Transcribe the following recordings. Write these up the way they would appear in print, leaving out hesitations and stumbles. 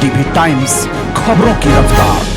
TV times, खबरों की रफ्तार।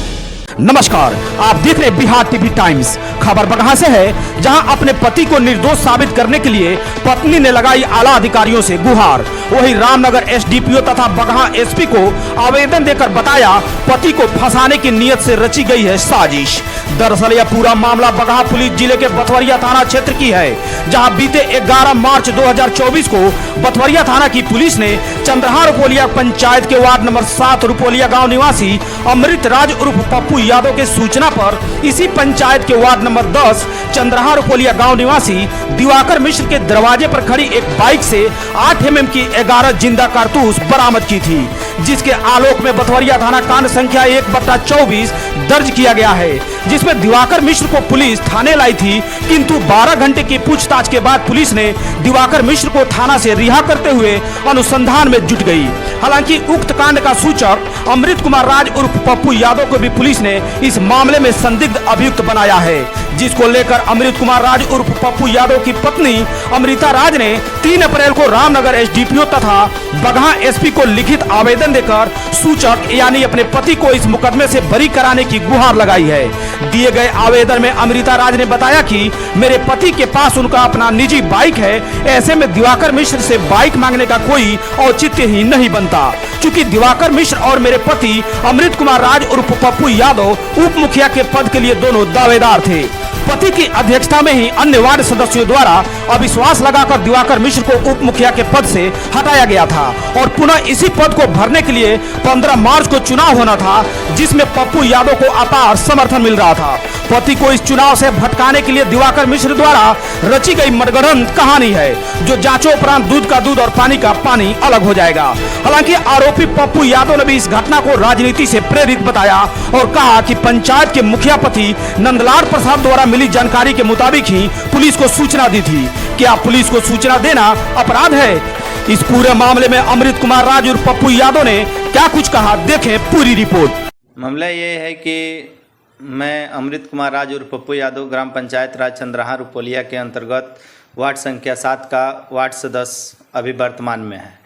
नमस्कार, आप देख रहे बिहार टीवी टाइम्स। खबर बगहा से है, जहां अपने पति को निर्दोष साबित करने के लिए पत्नी ने लगाई आला अधिकारियों से गुहार। वहीं रामनगर एसडीपीओ तथा बगहा एसपी को आवेदन देकर बताया पति को फंसाने की नीयत से रची गई है साजिश। दरअसल यह पूरा मामला बगहा पुलिस जिले के बथवरिया थाना क्षेत्र की है, जहां बीते 11 मार्च 2024 को बथवरिया थाना की पुलिस ने चंद्रहा रुपोलिया पंचायत के वार्ड नंबर 7 रुपोलिया गांव निवासी अमृत राज उर्फ पप्पू यादव के सूचना पर इसी पंचायत के वार्ड नंबर 10 चंद्रहा रुपोलिया गांव निवासी दिवाकर मिश्र के दरवाजे पर खड़ी एक बाइक से 8 mm की 11 जिंदा कारतूस बरामद की थी, जिसके आलोक में बथवरिया थाना कांड संख्या 1/24 दर्ज किया गया है, जिसमें दिवाकर मिश्र को पुलिस थाने लाई थी, किंतु 12 घंटे की पूछताछ के बाद पुलिस ने दिवाकर मिश्र को थाना से रिहा करते हुए अनुसंधान में जुट गई। हालांकि उक्त कांड का सूचक अमृत कुमार राज उर्फ पप्पू यादव को भी पुलिस ने इस मामले में संदिग्ध अभियुक्त बनाया है, जिसको लेकर अमृत कुमार राज उर्फ पप्पू यादव की पत्नी अमृता राज ने 3 अप्रैल को रामनगर एसडीपीओ तथा बगहा एसपी को लिखित आवेदन देकर सूचक यानी अपने पति को इस मुकदमे से बरी कराने की गुहार लगाई है। दिए गए आवेदन में अमृता राज ने बताया कि मेरे पति के पास उनका अपना निजी बाइक है, ऐसे में दिवाकर मिश्र से बाइक मांगने का कोई औचित्य ही नहीं बनता, चूंकि दिवाकर मिश्र और मेरे पति अमृत कुमार राज उर्फ पप्पू यादव उप मुखिया के पद के लिए दोनों दावेदार थे। पति की अध्यक्षता में ही अन्य वार्ड सदस्यों द्वारा अविश्वास लगाकर दिवाकर मिश्र को उप मुखिया के पद से हटाया गया था और पुनः इसी पद को भरने के लिए 15 मार्च को चुनाव होना था, जिसमें पप्पू यादव को अपार समर्थन मिल रहा था। पति को इस चुनाव से भटकाने के लिए दिवाकर मिश्र द्वारा रची गई मनगढ़ंत कहानी है, जो जांचों उपरांत दूध का दूध और पानी का पानी अलग हो जाएगा। हालांकि आरोपी पप्पू यादव ने भी इस घटना को राजनीति से प्रेरित बताया और कहा कि पंचायत के मुखिया पति नंदलाल प्रसाद द्वारा मिली जानकारी के मुताबिक ही पुलिस को सूचना दी थी। क्या पुलिस को सूचना देना अपराध है? इस पूरे मामले में अमृत कुमार राज और पप्पू यादव ने क्या कुछ कहा, देखें पूरी रिपोर्ट। मामला ये है कि मैं अमृत कुमार राज और पप्पू यादव ग्राम पंचायत राज चंद्रहा रुपोलिया के अंतर्गत वार्ड संख्या 7 का वार्ड सदस्य अभी वर्तमान में है।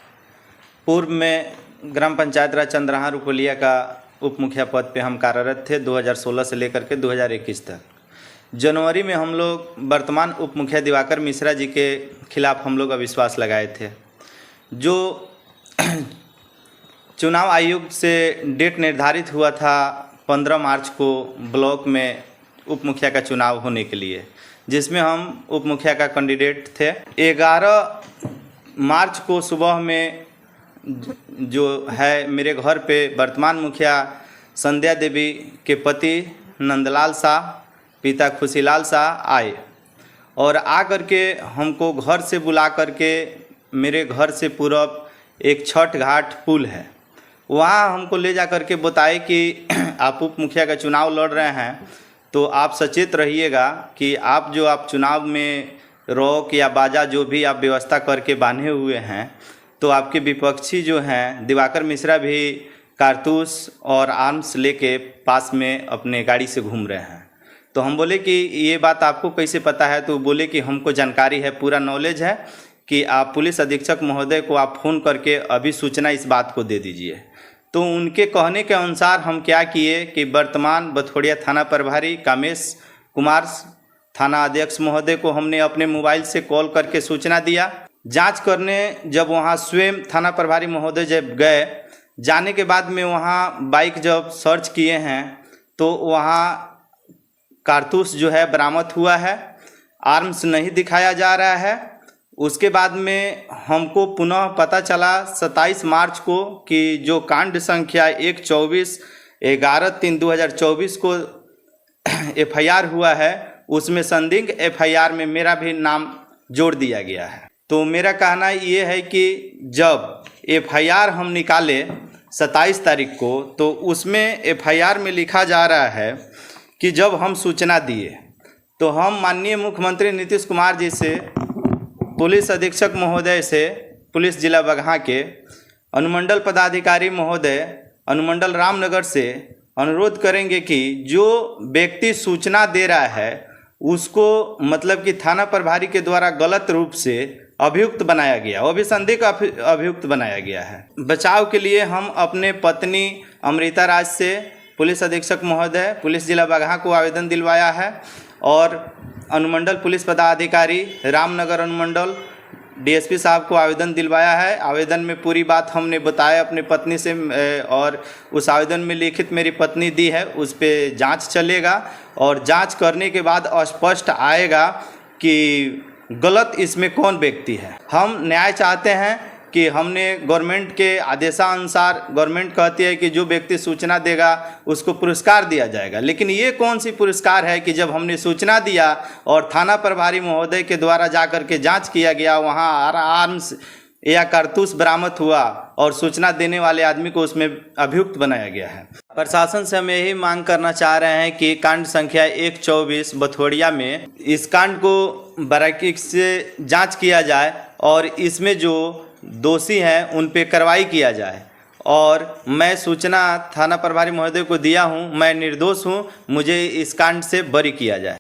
पूर्व में ग्राम पंचायत राज चंद्रहा रुपोलिया का उप मुखिया पद पे हम कार्यरत थे 2016 से लेकर के 2021 तक। जनवरी में हम लोग वर्तमान उप मुखिया दिवाकर मिश्रा जी के खिलाफ हम लोग अविश्वास लगाए थे। जो चुनाव आयोग से डेट निर्धारित हुआ था 15 मार्च को ब्लॉक में उप मुखिया का चुनाव होने के लिए, जिसमें हम उप मुखिया का कैंडिडेट थे। 11 मार्च को सुबह में जो है मेरे घर पे वर्तमान मुखिया संध्या देवी के पति नंदलाल शाह पिता खुशीलाल शाह आए और आ करके हमको घर से बुला करके मेरे घर से पूरब एक छठ घाट पुल है, वहाँ हमको ले जा करके बताए कि आप उप मुखिया का चुनाव लड़ रहे हैं, तो आप सचेत रहिएगा कि आप चुनाव में रॉक या बाजा जो भी आप व्यवस्था करके बांधे हुए हैं, तो आपके विपक्षी जो हैं दिवाकर मिश्रा भी कारतूस और आर्म्स लेके पास में अपने गाड़ी से घूम रहे हैं। तो हम बोले कि ये बात आपको कैसे पता है? तो बोले कि हमको जानकारी है, पूरा नॉलेज है कि आप पुलिस अधीक्षक महोदय को आप फ़ोन करके अभी सूचना इस बात को दे दीजिए। तो उनके कहने के अनुसार हम क्या किए कि वर्तमान बथोड़िया थाना प्रभारी कामेश कुमार थाना अध्यक्ष महोदय को हमने अपने मोबाइल से कॉल करके सूचना दिया। जांच करने जब वहाँ स्वयं थाना प्रभारी महोदय जब गए, जाने के बाद में वहाँ बाइक जब सर्च किए हैं तो वहाँ कारतूस जो है बरामद हुआ है, आर्म्स नहीं दिखाया जा रहा है। उसके बाद में हमको पुनः पता चला 27 मार्च को कि जो कांड संख्या 1/11/3/2024 को एफआईआर हुआ है, उसमें संदिग्ध एफआईआर में मेरा भी नाम जोड़ दिया गया है। तो मेरा कहना ये है कि जब एफआईआर हम निकाले 27 तारीख को, तो उसमें एफआईआर में लिखा जा रहा है कि जब हम सूचना दिए तो हम माननीय मुख्यमंत्री नीतीश कुमार जी से, पुलिस अधीक्षक महोदय से, पुलिस जिला बगहा के अनुमंडल पदाधिकारी महोदय अनुमंडल रामनगर से अनुरोध करेंगे कि जो व्यक्ति सूचना दे रहा है उसको मतलब कि थाना प्रभारी के द्वारा गलत रूप से अभियुक्त बनाया गया, वो भी संदिग्ध अभियुक्त बनाया गया है। बचाव के लिए हम अपने पत्नी अमृता राज से पुलिस अधीक्षक महोदय पुलिस जिला बगहा को आवेदन दिलवाया है और अनुमंडल पुलिस पदाधिकारी रामनगर अनुमंडल डीएसपी साहब को आवेदन दिलवाया है। आवेदन में पूरी बात हमने बताया अपनी पत्नी से और उस आवेदन में लिखित मेरी पत्नी दी है, उस पर जांच चलेगा और जांच करने के बाद स्पष्ट आएगा कि गलत इसमें कौन व्यक्ति है। हम न्याय चाहते हैं कि हमने गवर्नमेंट के आदेशानुसार, गवर्नमेंट कहती है कि जो व्यक्ति सूचना देगा उसको पुरस्कार दिया जाएगा, लेकिन ये कौन सी पुरस्कार है कि जब हमने सूचना दिया और थाना प्रभारी महोदय के द्वारा जाकर के जांच किया गया, वहाँ आर्म्स या कारतूस बरामद हुआ और सूचना देने वाले आदमी को उसमें अभियुक्त बनाया गया है। प्रशासन से हम यही मांग करना चाह रहे हैं कि कांड संख्या 124 बथोड़िया में इस कांड को बारीकी से जांच किया जाए और इसमें जो दोषी हैं उन पे कार्रवाई किया जाए। और मैं सूचना थाना प्रभारी महोदय को दिया हूं, मैं निर्दोष हूं, मुझे इस कांड से बरी किया जाए।